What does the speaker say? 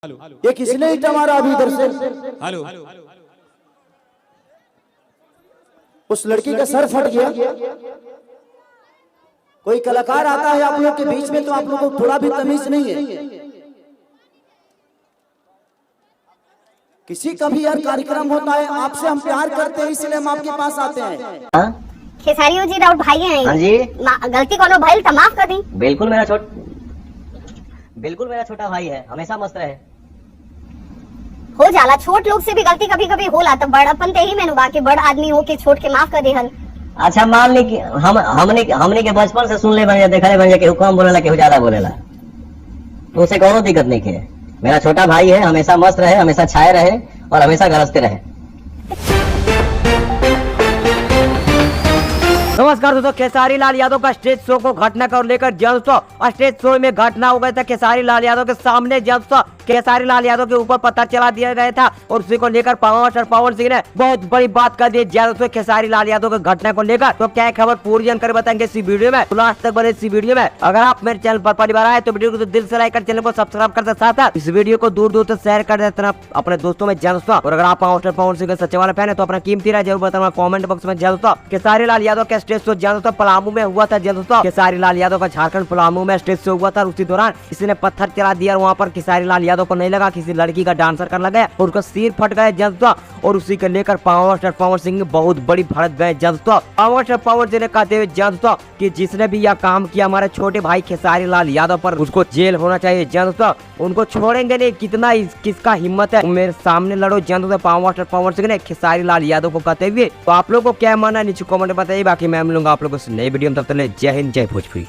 ये किसने ईटा मारा अभी इधर से? हेलो, उस लड़की का सर फट गया। कोई कलाकार आता है आप लोग के बीच में तो आप लोगों को थोड़ा भी तमीज नहीं है। किसी का भी यार कार्यक्रम होता है, आपसे हम प्यार करते हैं इसलिए हम आपके पास आते हैं। खेसारियो जी राउत भाई हैं। हाँ जी, गलती कोनो भाई तो माफ कर दी। बिल्कुल मेरा छोटा भाई है, हमेशा मस्त रहे। हो जाला, छोट लोग से भी गलती कभी कभी होला, तो बड़पन ते ही मैंने बाकी बड़ आदमी हो के छोट के माफ कर देहल। अच्छा मान ली कि हमने के बचपन से सुन ले बन देखा ले बन केहू कम बोलेला केहू ज्यादा बोलेला, तो उसे कोनो दिक्कत नहीं है। मेरा छोटा भाई है, हमेशा मस्त रहे, हमेशा छाए रहे और हमेशा गरजते रहे। नमस्कार दोस्तों, खेसारी लाल यादव का स्टेज शो को घटना को लेकर दोस्तों स्टेज शो में घटना हो गया था। खेसारी लाल यादव के सामने दोस्तों खेसारी लाल यादव के ऊपर पत्थर चला दिया गया था और उसी को लेकर पवन सिंह ने बहुत बड़ी बात कर दी दोस्तों खेसारी लाल यादव के घटना को लेकर। तो क्या खबर पूरी जानकारी बताएंगे इसी वीडियो में, तो लास्ट तक बने इसी वीडियो में। अगर आप मेरे चैनल पर पहली बार आए तो वीडियो को दिल से लाइक कर चैनल को सब्सक्राइब कर साथ इस वीडियो को दूर दूर तक शेयर कर देना अपने दोस्तों में दोस्तों। और अगर आप पवन सिंह के सच्चे वाले फैन है तो अपना कीमती राय जरूर बताना कॉमेंट बॉक्स में दोस्तों। खेसारी लाल यादव का स्टेज शो दोस्तों पलामू में हुआ था दोस्तों। खेसारी लाल यादव का झारखंड पलामू में स्टेज शो हुआ था। उसी दौरान किसी ने पत्थर चला दिया, वहाँ पर खेसारी लाल यादव को नहीं लगा, किसी लड़की का डांसर करने लगा और उसका सिर फट गया दोस्तों। और उसी को लेकर पावर स्टार पवन सिंह बहुत बड़ी भड़क गए दोस्तों। पावर स्टार पवन सिंह ने कहते हुए दोस्तों कि जिसने भी यह काम किया हमारे छोटे भाई खेसारी लाल यादव पर, उसको जेल होना चाहिए दोस्तों। उनको छोड़ेंगे नहीं, कितना किसका हिम्मत है मेरे सामने लड़ो दोस्तों। पावर स्टार पवन सिंह ने खेसारी लाल यादव को कहते हुए। तो आप लोगों को क्या मानना नीचे कमेंट बताइए। बाकी मैं मिलूंगा आप लोगों से नई वीडियो में, तब तक जय हिंद जय भोजपुरी।